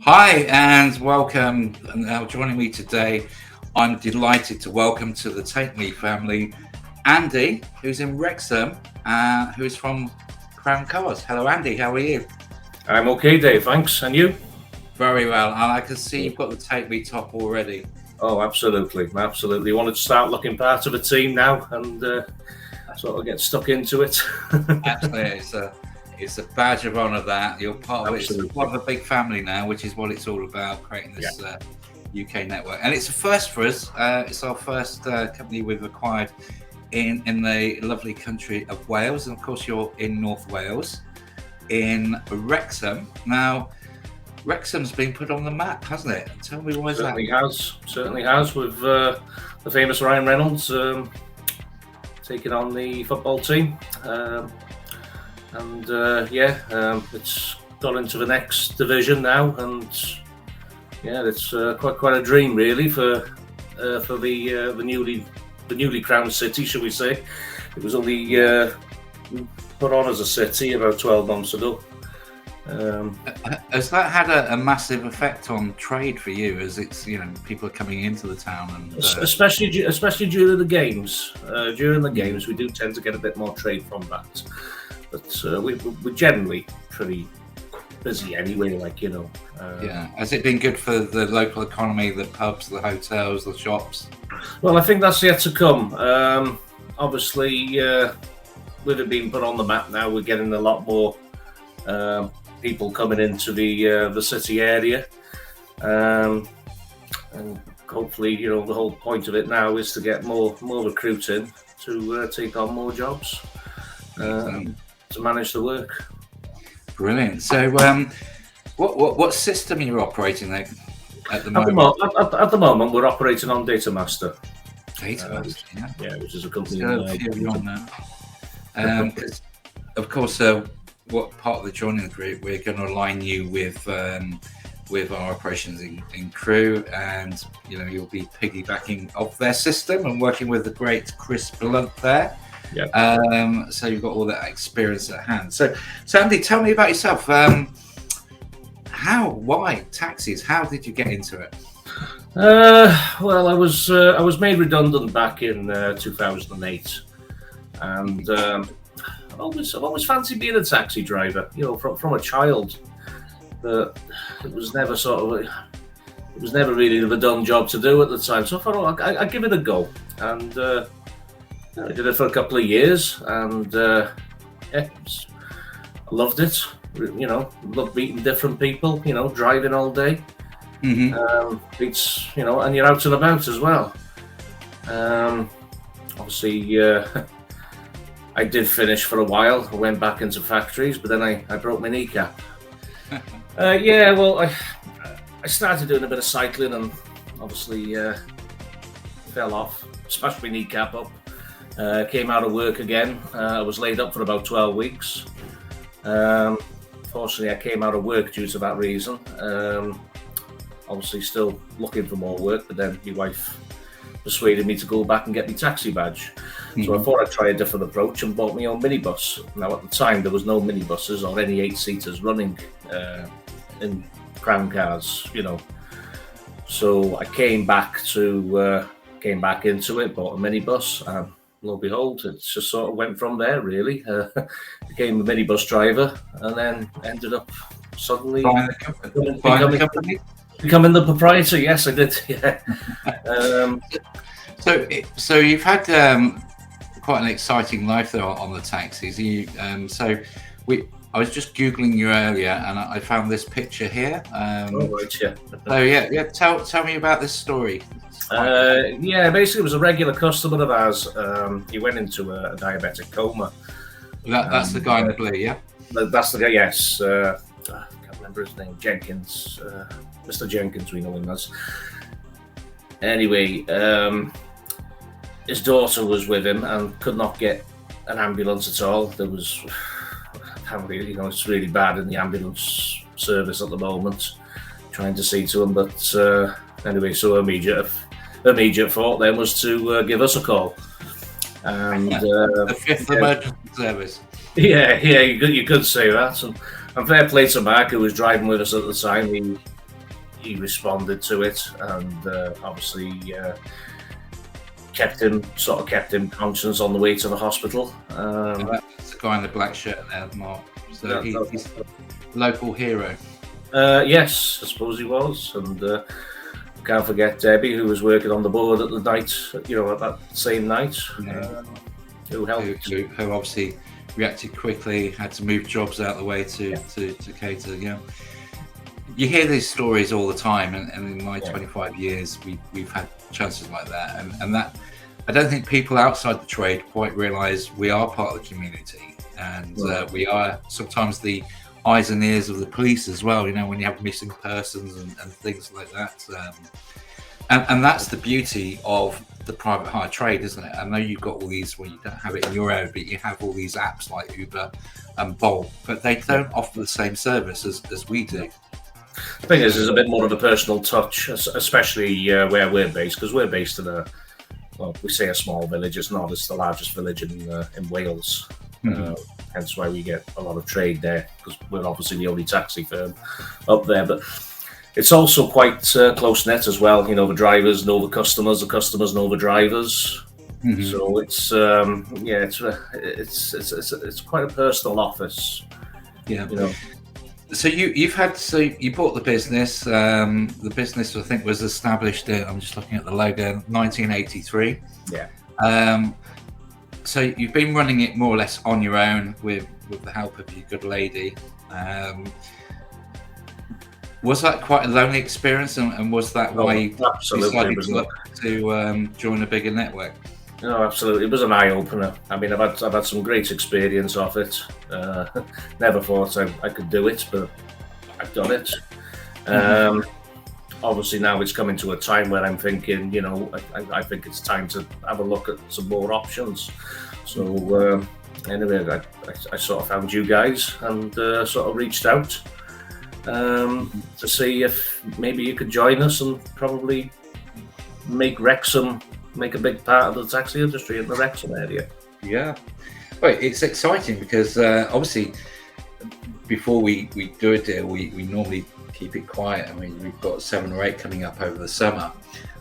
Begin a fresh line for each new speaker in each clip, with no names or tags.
Hi and welcome. Now joining me today, I'm delighted to welcome to the Take Me family, Andy, who's in Wrexham, who's from Crown Cars. Hello, Andy. How are you?
I'm okay, Dave. Thanks. And you?
Very well. And I can see you've got the Take Me top already.
Oh, absolutely, absolutely. Wanted to start looking part of a team now and sort of get stuck into it.
Absolutely, it's a badge of honour that you're part of it. It's part of a big family now, which is what it's all about, creating this UK network. And it's a first for us. It's our first company we've acquired in the lovely country of Wales. And of course, you're in North Wales, in Wrexham. Now, Wrexham's been put on the map, hasn't it? Tell me why is that?
Certainly has, with the famous Ryan Reynolds taking on the football team. It's gone into the next division now, and it's quite a dream really for the newly crowned city, shall we say? It was only put on as a city about 12 months ago.
Has that had a massive effect on trade for you? As it's people are coming into the town, and
especially during the games. During the games, we do tend to get a bit more trade from that. But we're generally pretty busy anyway,
Has it been good for the local economy, the pubs, the hotels, the shops?
Well, I think that's yet to come. Obviously, with it being put on the map now, we're getting a lot more people coming into the city area. And hopefully, the whole point of it now is to get more recruiting to take on more jobs. To manage the work.
Brilliant. So, what system are you operating there at the moment?
At the moment, we're operating on Datamaster.
Datamaster,
which is a company.
Of course, what part of the joining group we're going to align you with our operations in Crewe, and you'll be piggybacking off their system and working with the great Chris Blunt there.
Yeah.
So you've got all that experience at hand. So Andy, tell me about yourself. Why taxis? How did you get into it?
Well, I was made redundant back in 2008, and I've always fancied being a taxi driver. From a child, it was never really a done job to do at the time. So I thought I'd give it a go, and I did it for a couple of years, and I loved it. Loved meeting different people. Driving all day.
Mm-hmm.
And you're out and about as well. Obviously, I did finish for a while. I went back into factories, but then I broke my kneecap. I started doing a bit of cycling, and obviously fell off, smashed my kneecap up. Came out of work again. I was laid up for about 12 weeks. Fortunately, I came out of work due to that reason. Obviously, still looking for more work, but then my wife persuaded me to go back and get my taxi badge. Mm-hmm. So I thought I'd try a different approach and bought my own minibus. Now, at the time, there was no minibuses or any 8-seaters running in Crown Cars, So I came back into it, bought a minibus, and lo and behold, it just sort of went from there, really. Became a minibus driver, and then ended up suddenly becoming the proprietor. Yes, I did. Yeah.
So you've had quite an exciting life there on the taxis. I was just Googling you earlier, and I found this picture here. Tell me about this story.
Basically, it was a regular customer of ours. He went into a diabetic coma.
That's the guy in the blue, yeah?
That's the guy, yes. I can't remember his name. Jenkins. Mr. Jenkins, we know him as. Anyway, his daughter was with him and could not get an ambulance at all. There was, apparently, it's really bad in the ambulance service at the moment, trying to see to him. But anyway, so immediate thought then was to give us a call. And
the fifth emergency service.
Yeah, you could say that. And fair play to Mark, who was driving with us at the time. he responded to it, and obviously kept him conscious on the way to the hospital.
That's the guy in the black shirt there, Mark. So he's a local hero.
Yes, I suppose he was, and can't forget Debbie, who was working on the board at the night, at that same night, who helped.
Who obviously reacted quickly, had to move jobs out of the way to cater. You hear these stories all the time, and in my 25 years, we've had chances like that, and that I don't think people outside the trade quite realise we are part of the community, and we are sometimes the eyes and ears of the police as well. When you have missing persons and things like that, and that's the beauty of the private hire trade, isn't it? I know you've got all these, well, you don't have it in your own, but you have all these apps like Uber and Bolt, but they don't offer the same service as we do.
The thing is, there's a bit more of a personal touch, especially where we're based, because we're based in we say a small village. It's not. It's the largest village in Wales. Hence why we get a lot of trade there, because we're obviously the only taxi firm up there. But it's also quite close knit as well. The drivers know the customers know the drivers. So it's it's quite a personal office.
Yeah. So you bought the business. The business I think was established I'm just looking at the logo, 1983.
Yeah.
So you've been running it more or less on your own with the help of your good lady. Was that quite a lonely experience, and was that why you decided to join a bigger network?
No, absolutely. It was an eye-opener. I mean, I've had some great experience off it. Never thought I could do it, but I've done it. Obviously, now it's coming to a time where I'm thinking, I think it's time to have a look at some more options. So anyway, I sort of found you guys and sort of reached out to see if maybe you could join us and probably make Wrexham make a big part of the taxi industry in the Wrexham area.
Yeah, well, it's exciting because obviously before we do a deal, we normally keep it quiet. I mean, we've got 7 or 8 coming up over the summer,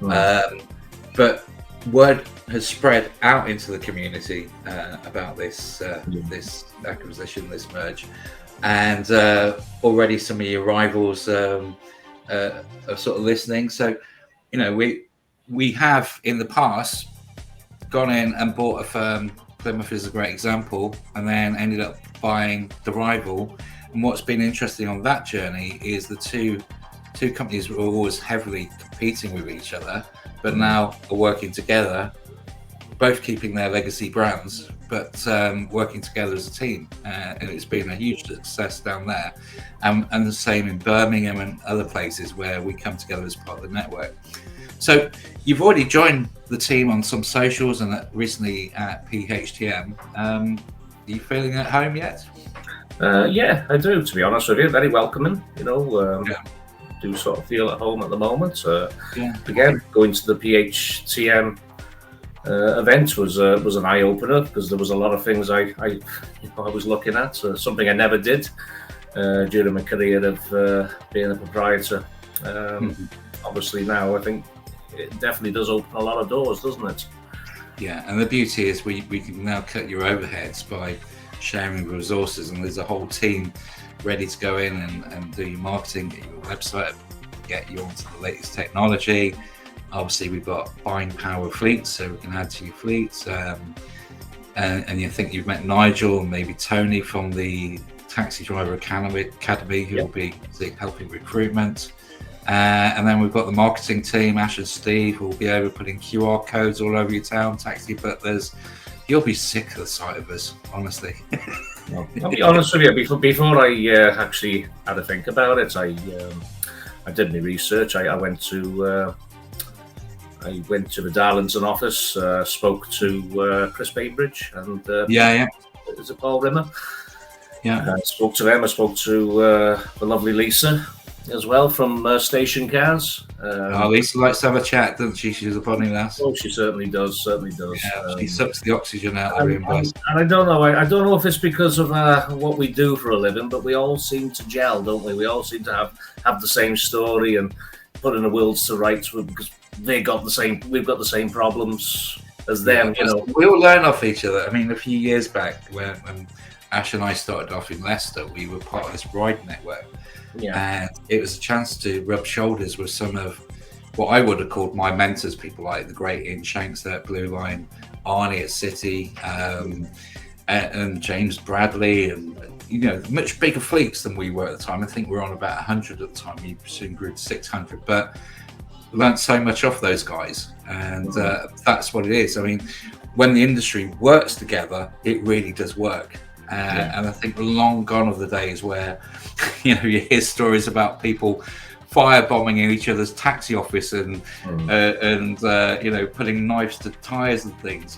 but word has spread out into the community about this acquisition, this merge, and already some of your rivals are sort of listening. So, we have in the past gone in and bought a firm. Plymouth is a great example, and then ended up buying the rival. And what's been interesting on that journey is the two companies were always heavily competing with each other, but now are working together, both keeping their legacy brands, but working together as a team. And it's been a huge success down there. And the same in Birmingham and other places where we come together as part of the network. So you've already joined the team on some socials and recently at PHTM. Are you feeling at home yet?
Yeah, I do, to be honest with you. Very welcoming, do sort of feel at home at the moment. Again, going to the PHTM event was an eye-opener, because there was a lot of things I was looking at, something I never did during my career of being a proprietor. Obviously now I think it definitely does open a lot of doors, doesn't it?
Yeah, and the beauty is we can now cut your overheads by sharing resources, and there's a whole team ready to go in and do your marketing, get your website, get you onto the latest technology. Obviously, we've got buying power fleets, so we can add to your fleets. And you think you've met Nigel and maybe Tony from the Taxi Driver Academy, who will be helping recruitment. And then we've got the marketing team, Ash and Steve, who will be over putting QR codes all over your town, taxi butlers. You'll be sick of the sight of us, honestly.
I'll be honest with you, before I actually had to think about it, I did my research. I went to the Darlington office, spoke to Chris Bainbridge and is it Paul Rimmer?
Yeah.
I spoke to them. I spoke to the lovely Lisa, as well from Station Cars.
Lisa likes to have a chat, doesn't she? She's a funny lass.
Oh, she certainly does. Certainly does.
Yeah, she sucks the oxygen out of the room.
And I don't know. I don't know if it's because of what we do for a living, but we all seem to gel, don't we? We all seem to have the same story and putting the worlds to rights because we've got the same problems as them. You know,
we all learn off each other. I mean, a few years back when Ash and I started off in Leicester, we were part of this ride network. And it was a chance to rub shoulders with some of what I would have called my mentors, people like the great Ian Shanks at Blue Line, Arnie at City, and James Bradley, and much bigger fleets than we were at the time. I think we were on about 100 at the time. We soon grew to 600, but learned so much off those guys, and that's what it is. I mean, when the industry works together, it really does work. And I think long gone are the days where you hear stories about people firebombing in each other's taxi office and putting knives to tires and things.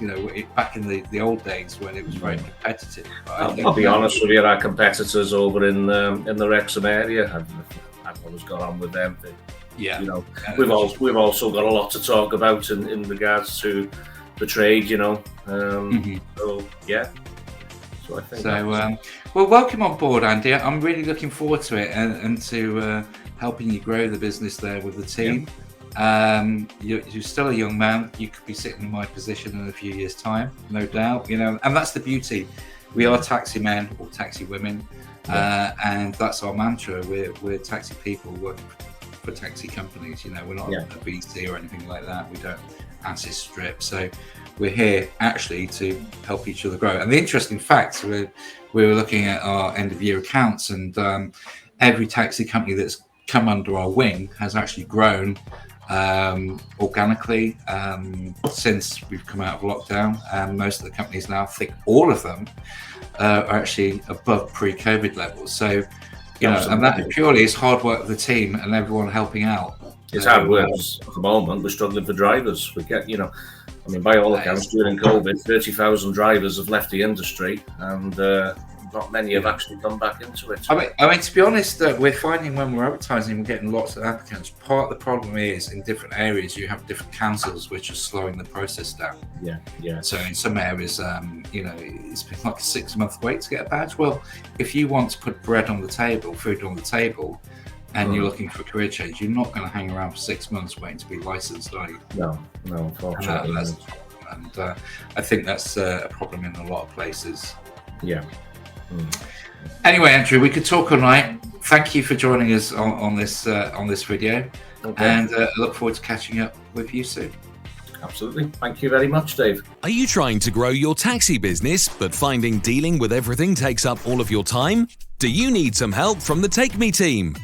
Back in the old days when it was very competitive.
I'll be honest with you, our competitors over in the Wrexham area, I've always got on with them. We've also got a lot to talk about in regards to the trade. So yeah. So I think
well, welcome on board, Andy. I'm really looking forward to it and to helping you grow the business there with the team. You're still a young man. You could be sitting in my position in a few years' time, no doubt. And that's the beauty. We are taxi men or taxi women, and that's our mantra. We're taxi people working for taxi companies. We're not a BC or anything like that. We don't assist strip. So we're here actually to help each other grow. And the interesting fact, we were looking at our end of year accounts, and every taxi company that's come under our wing has actually grown organically since we've come out of lockdown. And most of the companies now, I think all of them, are actually above pre-COVID levels. So, and that purely is hard work of the team and everyone helping out.
It's hard work at the moment. We're struggling for drivers. We get, by all accounts, during COVID, 30,000 drivers have left the industry, and not many have actually come back into it.
I mean, to be honest, we're finding when we're advertising, we're getting lots of applicants. Part of the problem is in different areas, you have different councils which are slowing the process down.
Yeah.
So in some areas, it's been like a 6-month wait to get a badge. Well, if you want to put bread on the table, food on the table, and you're looking for a career change, you're not going to hang around for 6 months waiting to be licensed, are you?
No, unfortunately.
And I think that's a problem in a lot of places.
Yeah.
Anyway, Andrew, we could talk all night. Thank you for joining us on this video, and I look forward to catching up with you soon.
Absolutely. Thank you very much, Dave.
Are you trying to grow your taxi business, but finding dealing with everything takes up all of your time? Do you need some help from the Take Me team?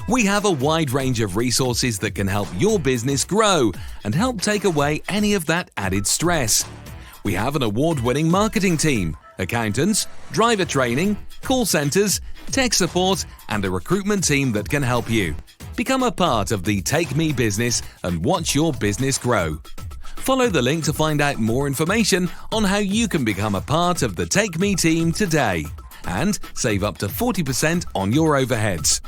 We have a wide range of resources that can help your business grow and help take away any of that added stress. We have an award-winning marketing team, accountants, driver training, call centers, tech support, and a recruitment team that can help you. Become a part of the Take Me business and watch your business grow. Follow the link to find out more information on how you can become a part of the Take Me team today and save up to 40% on your overheads.